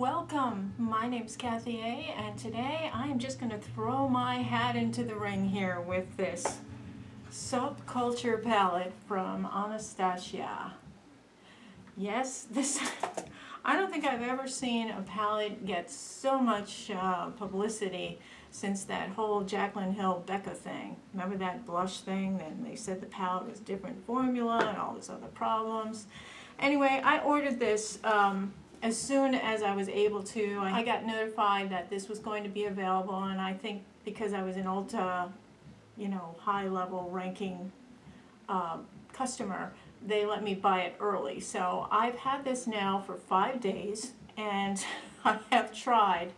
Welcome, my name's Kathy A, and today I am just going to throw my hat into the ring here with this Subculture palette from Anastasia. Yes, I don't think I've ever seen a palette get so much publicity since that whole Jaclyn Hill Becca thing. Remember that blush thing? And they said the palette was different formula and all this other problems. Anyway, I ordered this as soon as I was able to. I got notified that this was going to be available, and I think because I was an Ulta, high-level ranking customer, they let me buy it early. So I've had this now for 5 days, and I have tried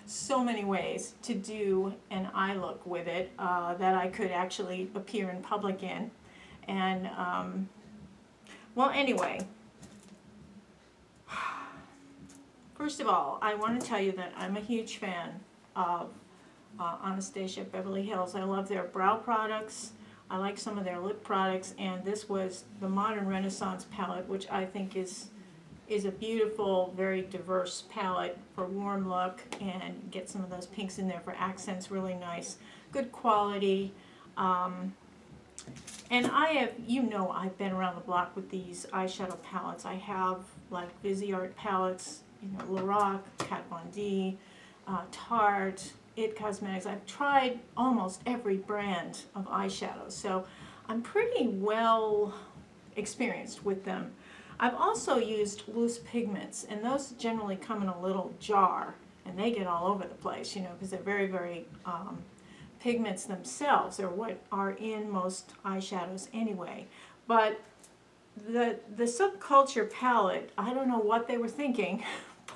so many ways to do an eye look with it that I could actually appear in public in. And, well, anyway. First of all, I want to tell you that I'm a huge fan of Anastasia Beverly Hills. I love their brow products. I like some of their lip products, and this was the Modern Renaissance palette, which I think is a beautiful, very diverse palette for warm look, and get some of those pinks in there for accents, really nice. Good quality. And I have, I've been around the block with these eyeshadow palettes. I have like Viseart palettes, Lorac, Kat Von D, Tarte, It Cosmetics. I've tried almost every brand of eyeshadows, so I'm pretty well experienced with them. I've also used loose pigments, and those generally come in a little jar, and they get all over the place, because they're very, very, pigments themselves are what are in most eyeshadows anyway. But the Subculture palette, I don't know what they were thinking,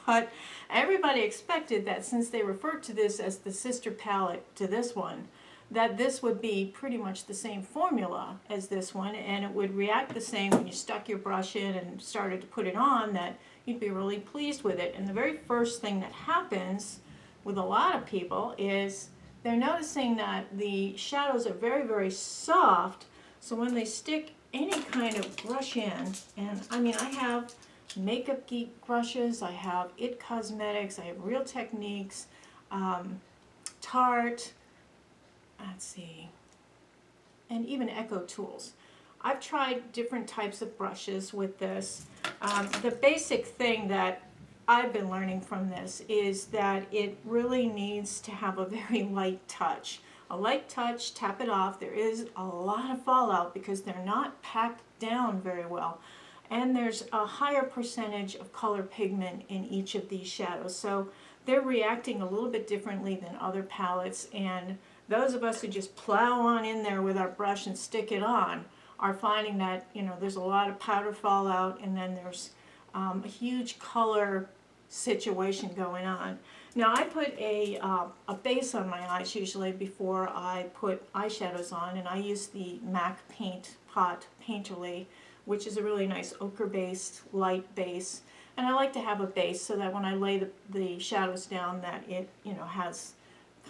but everybody expected that since they referred to this as the sister palette to this one, that this would be pretty much the same formula as this one, and it would react the same when you stuck your brush in and started to put it on, that you'd be really pleased with it. And the very first thing that happens with a lot of people is they're noticing that the shadows are very, very soft, so when they stick any kind of brush in, and I mean, I have Makeup Geek brushes, I have It Cosmetics, I have Real Techniques, Tarte, let's see, and even Echo Tools. I've tried different types of brushes with this. The basic thing that I've been learning from this is that it really needs to have a very light touch. A light touch, tap it off. There is a lot of fallout because they're not packed down very well. And there's a higher percentage of color pigment in each of these shadows. So they're reacting a little bit differently than other palettes. And those of us who just plow on in there with our brush and stick it on are finding that, there's a lot of powder fallout, and then there's a huge color situation going on. Now I put a base on my eyes usually before I put eyeshadows on, and I use the MAC Paint Pot Painterly, which is a really nice ochre-based, light base. And I like to have a base so that when I lay the shadows down, that it has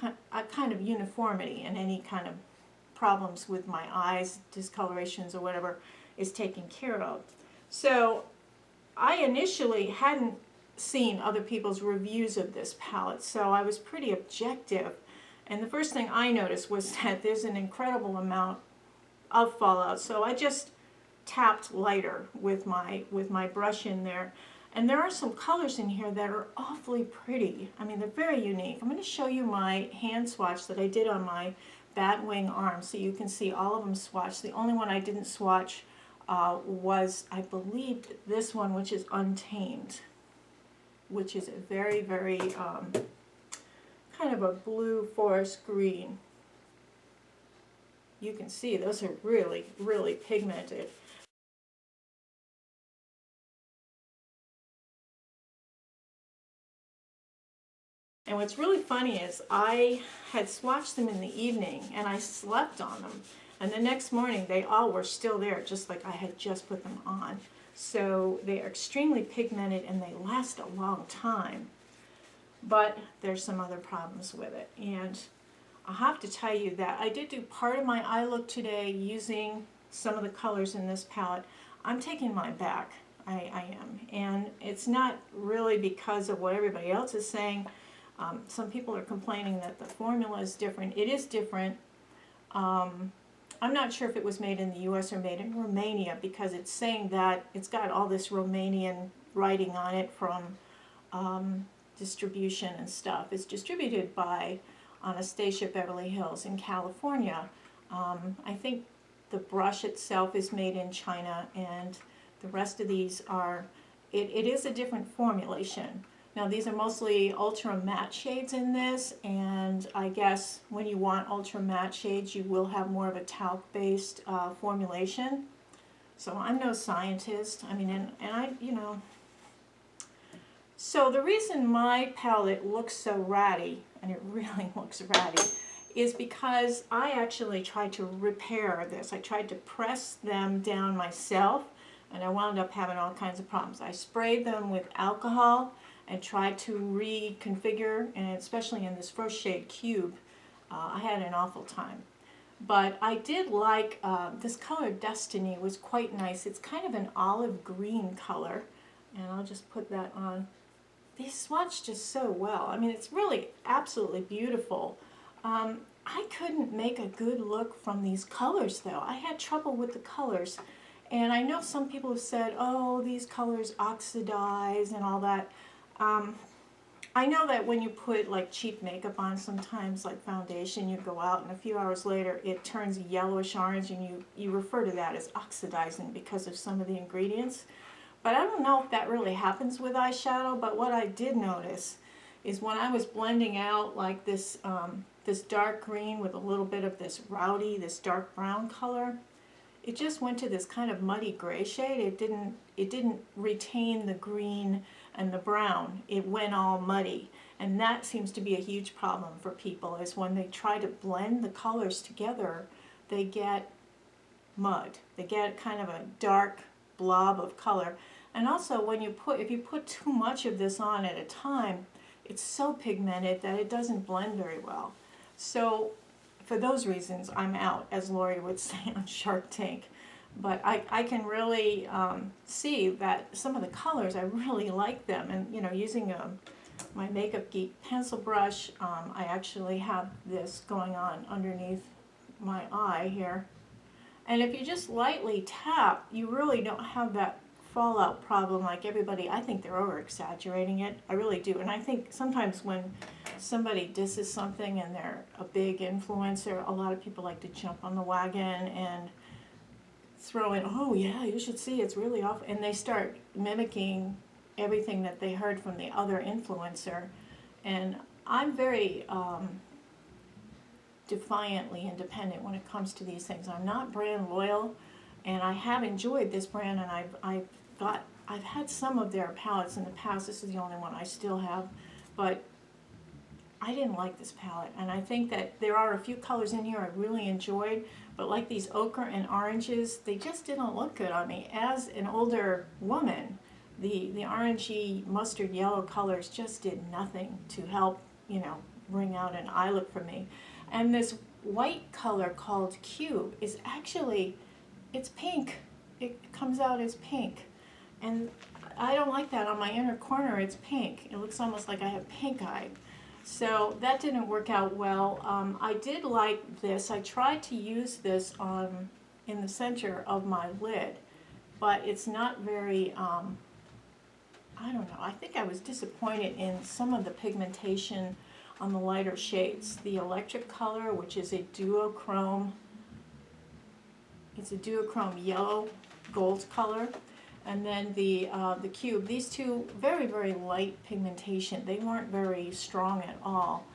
a kind of uniformity, and any kind of problems with my eyes, discolorations or whatever, is taken care of. So I initially hadn't seen other people's reviews of this palette, so I was pretty objective. And the first thing I noticed was that there's an incredible amount of fallout, so I just tapped lighter with my brush in there. And there are some colors in here that are awfully pretty. I mean, they're very unique. I'm going to show you my hand swatch that I did on my bat wing arm so you can see all of them swatched. The only one I didn't swatch was, I believe, this one, which is Untamed, which is a very, very kind of a blue forest green. You can see those are really, really pigmented. And what's really funny is I had swatched them in the evening and I slept on them. And the next morning they all were still there, just like I had just put them on. So they are extremely pigmented and they last a long time. But there's some other problems with it. And I have to tell you that I did do part of my eye look today using some of the colors in this palette. I'm taking mine back. I am. And it's not really because of what everybody else is saying. Some people are complaining that the formula is different. It is different. I'm not sure if it was made in the US or made in Romania, because it's saying that it's got all this Romanian writing on it from distribution and stuff. It's distributed by Anastasia Beverly Hills in California. I think the brush itself is made in China, and the rest of these are, it is a different formulation. Now these are mostly ultra matte shades in this, and I guess when you want ultra matte shades you will have more of a talc based formulation. So I'm no scientist, I mean, and I, you know. So the reason my palette looks so ratty, and it really looks ratty, is because I actually tried to repair this. I tried to press them down myself, and I wound up having all kinds of problems. I sprayed them with alcohol and tried to reconfigure, and especially in this first shade, Cube, I had an awful time. But I did like, this color Destiny was quite nice. It's kind of an olive green color, and I'll just put that on. These swatch just so well. I mean, it's really absolutely beautiful. I couldn't make a good look from these colors though. I had trouble with the colors, and I know some people have said, oh, these colors oxidize and all that. I know that when you put like cheap makeup on, sometimes like foundation, you go out and a few hours later it turns yellowish orange, and you refer to that as oxidizing because of some of the ingredients. But I don't know if that really happens with eyeshadow, but what I did notice is when I was blending out like this, this dark green with a little bit of this rowdy, this dark brown color, it just went to this kind of muddy gray shade. It didn't retain the green and the brown. It went all muddy. And that seems to be a huge problem for people, is when they try to blend the colors together, they get mud. They get kind of a dark blob of color. And also when you put, if you put too much of this on at a time, it's so pigmented that it doesn't blend very well. So for those reasons, I'm out, as Lori would say on Shark Tank. But I can really see that some of the colors, I really like them. And you know, using my Makeup Geek pencil brush, I actually have this going on underneath my eye here. And if you just lightly tap, you really don't have that fallout problem like everybody. I think they're over exaggerating it. I really do. And I think sometimes when somebody disses something and they're a big influencer, a lot of people like to jump on the wagon and throw in, oh yeah, you should see, it's really awful. And they start mimicking everything that they heard from the other influencer. And I'm very defiantly independent when it comes to these things. I'm not brand loyal, and I have enjoyed this brand, and I've had some of their palettes in the past. This is the only one I still have, but I didn't like this palette, and I think that there are a few colors in here I really enjoyed, but like these ochre and oranges, they just didn't look good on me. As an older woman, the orangey mustard yellow colors just did nothing to help, you know, bring out an eye look for me. And this white color called Cube is actually, it's pink. It comes out as pink. And I don't like that on my inner corner. It's pink. It looks almost like I have pink eye. So that didn't work out well. I did like this. I tried to use this on in the center of my lid, but it's not very, I don't know. I think I was disappointed in some of the pigmentation on the lighter shades. The electric color, which is a duochrome, it's a duochrome yellow gold color, and then the Cube. These two, very, very light pigmentation. They weren't very strong at all.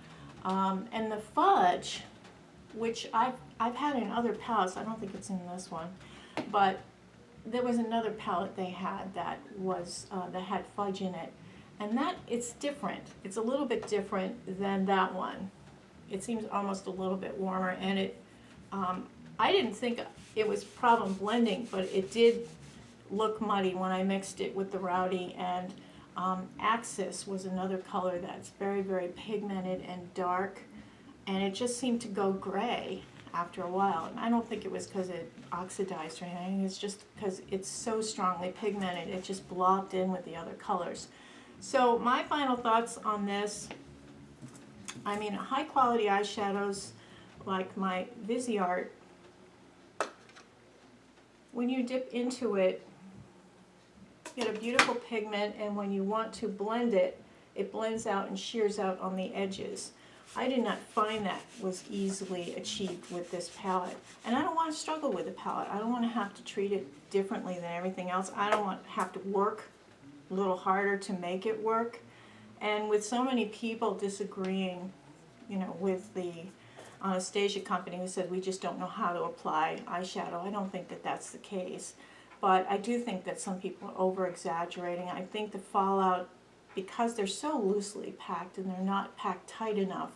And the Fudge, which I've had in other palettes. I don't think it's in this one, but there was another palette they had that was that had fudge in it. And that, it's different. It's a little bit different than that one. It seems almost a little bit warmer, and it, I didn't think it was problem blending, but it did look muddy when I mixed it with the Rowdy. And Axis was another color that's very, very pigmented and dark, and it just seemed to go gray. after a while. And I don't think it was because it oxidized or anything. It's just because it's so strongly pigmented. It just blobbed in with the other colors. So my final thoughts on this, I mean, high quality eyeshadows like my Viseart, when you dip into it, you get a beautiful pigment, and when you want to blend it, it blends out and shears out on the edges. I did not find that was easily achieved with this palette. And I don't want to struggle with the palette. I don't want to have to treat it differently than everything else. I don't want to have to work a little harder to make it work. And with so many people disagreeing, you know, with the Anastasia company who said we just don't know how to apply eyeshadow, I don't think that that's the case. But I do think that some people are over-exaggerating. I think the fallout, because they're so loosely packed and they're not packed tight enough,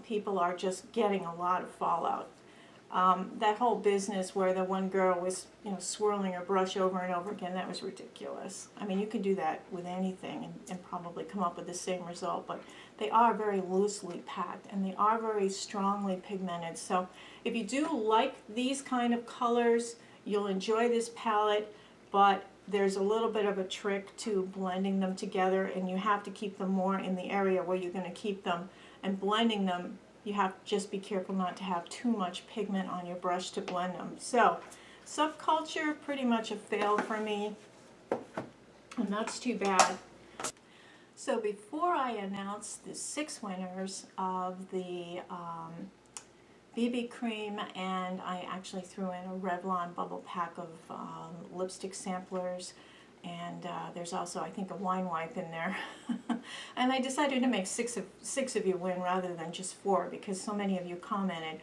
people are just getting a lot of fallout. That whole business where the one girl was, you know, swirling her brush over and over again, that was ridiculous. I mean, you could do that with anything and probably come up with the same result, but they are very loosely packed and they are very strongly pigmented. So if you do like these kind of colors, you'll enjoy this palette, but there's a little bit of a trick to blending them together, and you have to keep them more in the area where you're going to keep them. And blending them, you have to just be careful not to have too much pigment on your brush to blend them. So, Subculture, pretty much a fail for me, and that's too bad. So before I announce the 6 winners of the BB cream, and I actually threw in a Revlon bubble pack of lipstick samplers, and there's also, I think, a wine wipe in there. And I decided to make six of you win rather than just 4, because so many of you commented.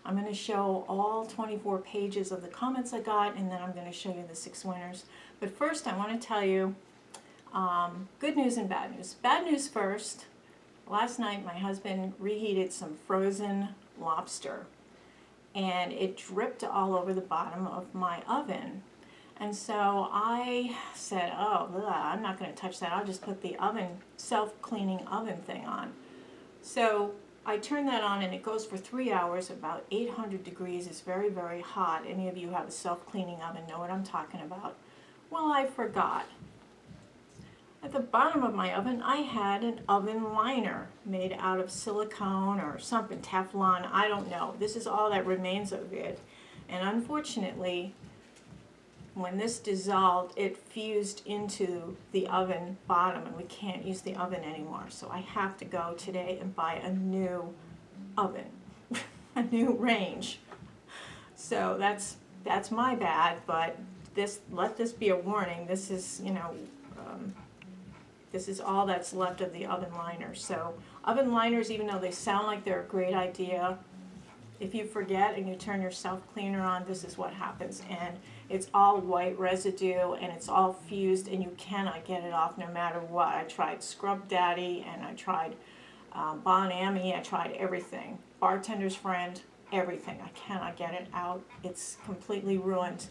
I'm going to show all 24 pages of the comments I got, and then I'm going to show you the 6 winners. But first I want to tell you good news and bad news. Bad news first. Last night my husband reheated some frozen lobster, and it dripped all over the bottom of my oven. And so I said, oh, I'm not going to touch that. I'll just put the oven, self-cleaning oven thing on. So I turned that on, and it goes for 3 hours, about 800 degrees. It's very, very hot. Any of you who have a self-cleaning oven know what I'm talking about. Well, I forgot. At the bottom of my oven, I had an oven liner made out of silicone or something, Teflon, I don't know. This is all that remains of it. And unfortunately, when this dissolved, it fused into the oven bottom, and we can't use the oven anymore. So I have to go today and buy a new oven, a new range. So that's my bad, but let this be a warning. This is, you know, this is all that's left of the oven liner. So oven liners, even though they sound like they're a great idea, if you forget and you turn your self-cleaner on, this is what happens. And it's all white residue, and it's all fused, and you cannot get it off no matter what. I tried Scrub Daddy, and I tried Bon Ami, I tried everything. Bartender's Friend, everything. I cannot get it out. It's completely ruined.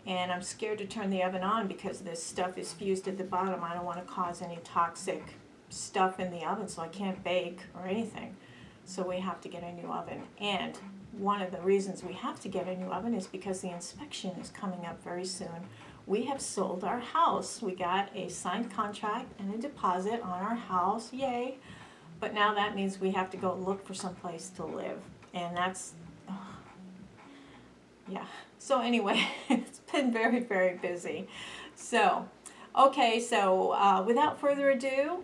And I'm scared to turn the oven on because this stuff is fused at the bottom. I don't want to cause any toxic stuff in the oven, so I can't bake or anything. So we have to get a new oven. And one of the reasons we have to get a new oven is because the inspection is coming up very soon. We have sold our house. We got a signed contract and a deposit on our house, yay. But now that means we have to go look for some place to live. And that's, yeah. So anyway, it's been very, very busy. So, okay, so without further ado,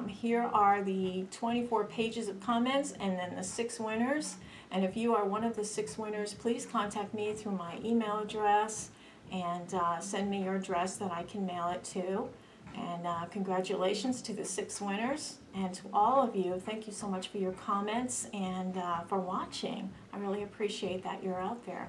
here are the 24 pages of comments and then the 6 winners. And if you are one of the 6 winners, please contact me through my email address and send me your address that I can mail it to. And congratulations to the 6 winners. And to all of you, thank you so much for your comments and for watching. I really appreciate that you're out there.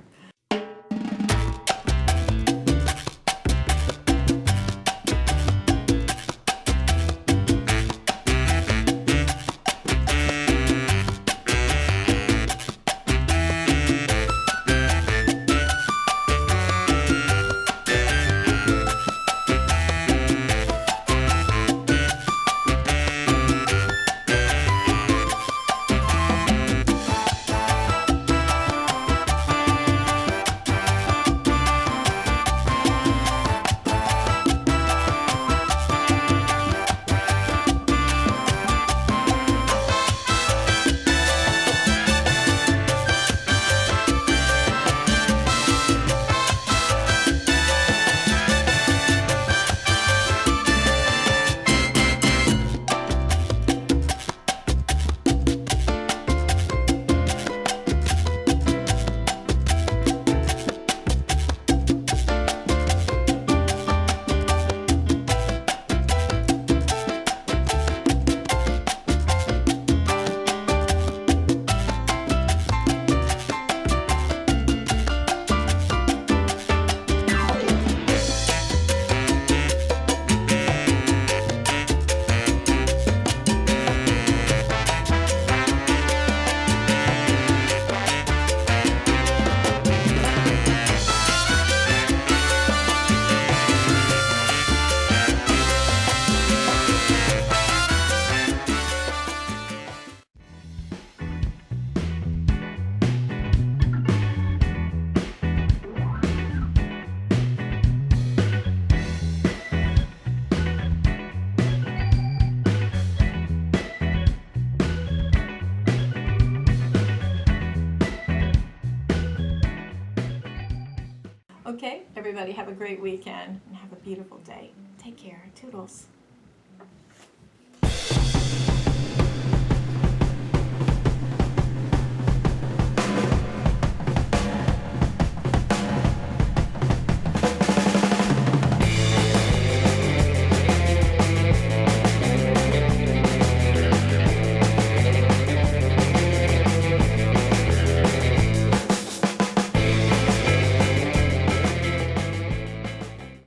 Okay, everybody have a great weekend and have a beautiful day. Take care. Toodles.